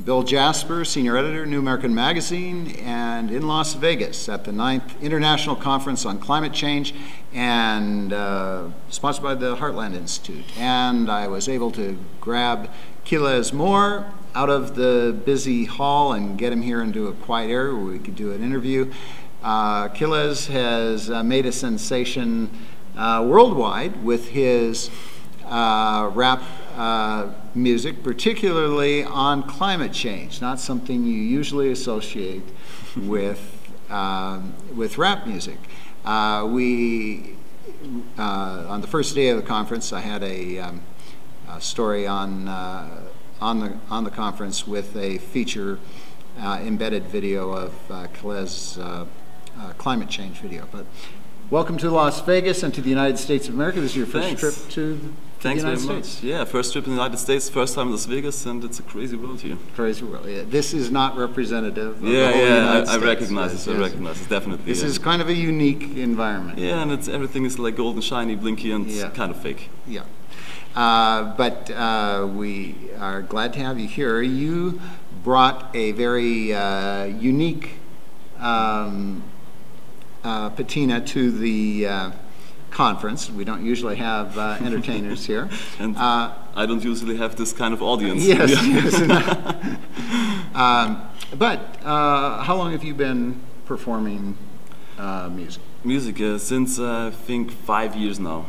Bill Jasper, Senior Editor, New American Magazine, and in Las Vegas at the 9th International Conference on Climate Change, and sponsored by the Heartland Institute. And I was able to grab Kilez More out of the busy hall and get him here into a quiet area where we could do an interview. Kilez has made a sensation worldwide with his rap music, particularly on climate change, not something you usually associate with rap music. On the first day of the conference, I had a story on the conference with a feature embedded video of Kilez's climate change video. But welcome to Las Vegas and to the United States of America. This is your first trip to the United States. Yeah, first trip in the United States, first time in Las Vegas, and it's a crazy world here. Crazy world. Yeah. This is not representative of the whole United States. I recognize it. I recognize it, definitely. This is kind of a unique environment. Yeah, and everything is like golden, shiny, blinky, and kind of fake. Yeah. But we are glad to have you here. You brought a very unique patina to the conference. We don't usually have entertainers here. And I don't usually have this kind of audience. Yes, yes. But how long have you been performing music? Music since I think 5 years now.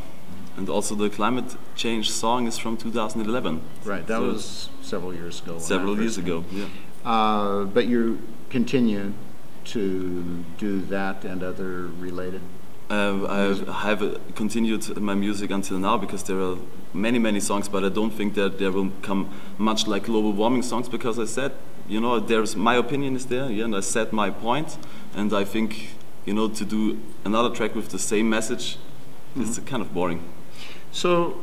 And also the climate change song is from 2011. Right, that was several years ago. Several years ago, yeah. But you continue to do that and other related? I have continued my music until now because there are many, many songs, but I don't think that there will come much like global warming songs because I said, you know, there's my opinion is there, yeah, and I said my point, and I think, you know, to do another track with the same message is kind of boring. So,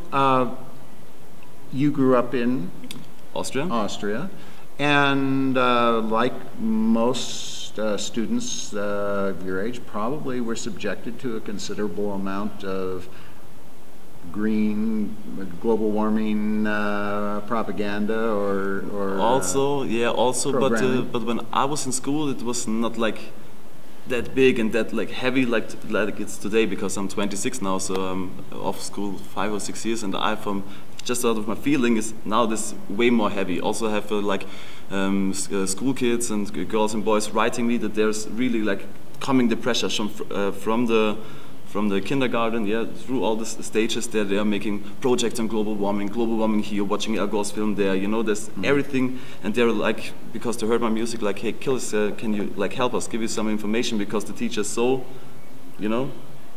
you grew up in Austria, and like most students of your age, probably were subjected to a considerable amount of green, global warming propaganda or also, yeah, also, but when I was in school, it was not like that big and that like heavy like it's today because I'm 26 now, so I'm off school 5 or 6 years, and I from just out of my feeling is now this way more heavy. Also have like school kids and girls and boys writing me that there's really like coming the pressure from the kindergarten, yeah, through all the stages there. They are making projects on global warming here, watching Al Gore's film there, you know, there's everything, and they're like, because they heard my music, like, hey, Kilez, can you like help us, give you some information, because the teacher's so, you know,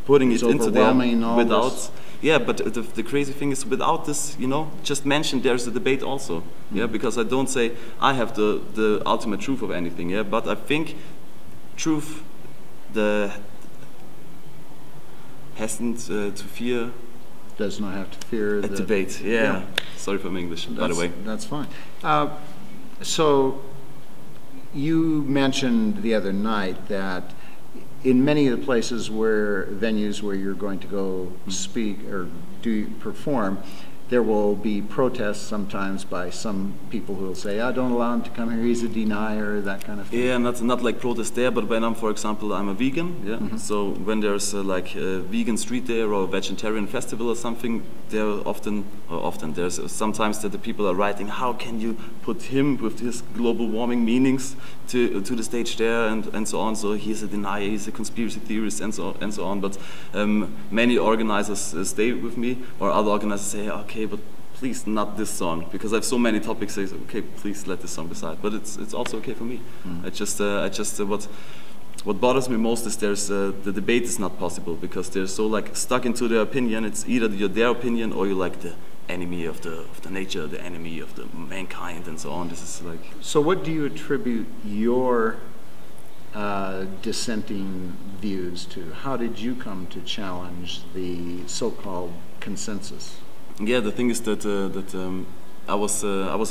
putting it into there without, yeah, but the crazy thing is without this, you know, just mention there's a debate also, yeah, because I don't say I have the ultimate truth of anything, yeah, but I think truth, hasn't to fear. Does not have to fear a debate. Yeah. Sorry for my English, by the way. That's fine. So you mentioned the other night that in many of the places venues where you're going to go speak or perform, there will be protests sometimes by some people who will say, "I don't allow him to come here. He's a denier," that kind of thing. Yeah, not like protest there, but when for example, I'm a vegan. Yeah. So when there's like a vegan street there or a vegetarian festival or something, there's sometimes that the people are writing, "How can you put him with his global warming meanings to the stage there and so on? So he's a denier, he's a conspiracy theorist and so on." But many organizers stay with me, or other organizers say, "Okay, but please not this song," because I have so many topics. Say, "Okay, please let this song aside." But it's also okay for me. What bothers me most is the debate is not possible because they're so like stuck into their opinion. It's either their opinion or you're like the enemy of the nature, the enemy of the mankind, and so on. This is like. So, what do you attribute your dissenting views to? How did you come to challenge the so-called consensus? Yeah, the thing is that I was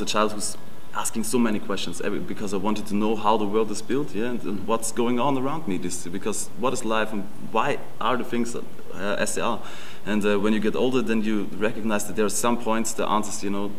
a child who's asking so many questions because I wanted to know how the world is built, yeah, and what's going on around me. Because what is life and why are the things as they are? And when you get older, then you recognize that there are some points the answers, you know,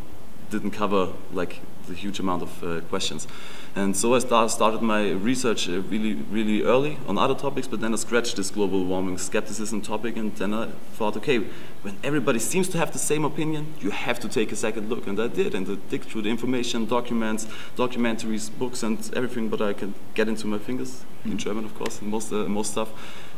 didn't cover like the huge amount of questions. And so I started my research really early on other topics, but then I scratched this global warming skepticism topic, and then I thought, okay, when everybody seems to have the same opinion, you have to take a second look, and I did, and I dig through the information, documents, documentaries, books, and everything that I can get into my fingers, in German of course, most stuff.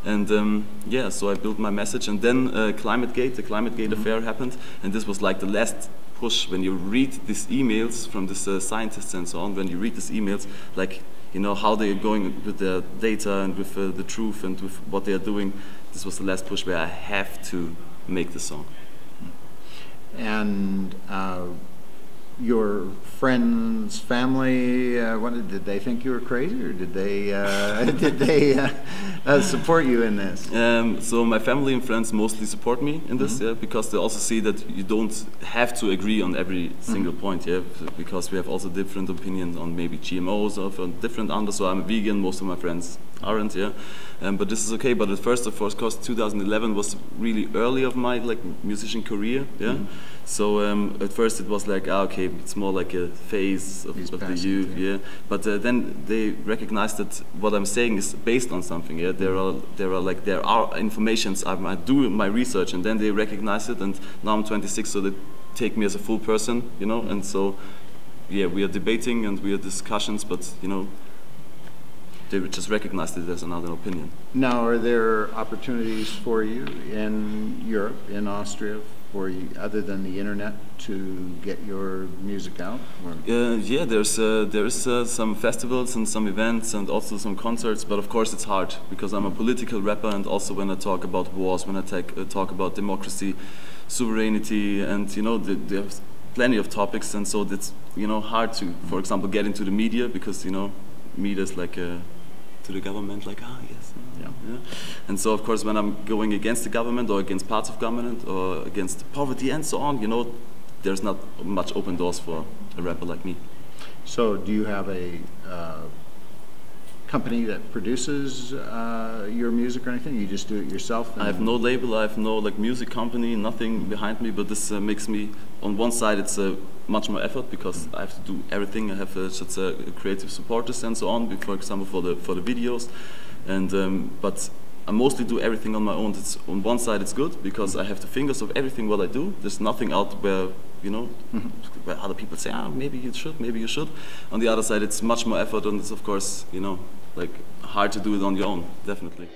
And yeah, so I built my message, and then the ClimateGate affair happened, and this was like the last push. When you read these emails from these scientists and so on, when you read these emails, like, you know, how they're going with their data and with the truth and with what they are doing, this was the last push where I have to make the song. And your friends, family, did they think you were crazy, or did they support you in this? So my family and friends mostly support me in this, yeah, because they also see that you don't have to agree on every single point, yeah, because we have also different opinions on maybe GMOs or on different others. So I'm a vegan, most of my friends aren't, yeah, but this is okay. But at first, of course, 2011 was really early of my musician career, yeah. So at first it was like, okay, it's more like a phase of the youth, yeah. But then they recognized that what I'm saying is based on something, yeah. There are informations. I do my research, and then they recognize it. And now I'm 26, so they take me as a full person, you know. And so, yeah, we are debating and we are discussions, but you know, they just recognized it as another opinion. Now, are there opportunities for you in Europe, in Austria, for you, other than the internet, to get your music out? Yeah, there is some festivals and some events and also some concerts, but of course it's hard because I'm a political rapper, and also when I talk about wars, when I talk about democracy, sovereignty, and you know, there's plenty of topics, and so it's, you know, hard to, for example, get into the media, because you know, media is like to the government, like, yes. Yeah. And so of course when I'm going against the government or against parts of government or against poverty and so on, you know, there's not much open doors for a rapper like me. So do you have a company that produces your music or anything? You just do it yourself? I have no label, I have no music company, nothing behind me, but this makes me, on one side it's much more effort because I have to do everything. I have just creative supporters and so on, for example for the videos, and but I mostly do everything on my own. It's, on one side it's good because I have the fingers of everything what I do. There's nothing out where, you know, where other people say, maybe you should, maybe you should. On the other side it's much more effort, and it's of course, you know, like hard to do it on your own, definitely.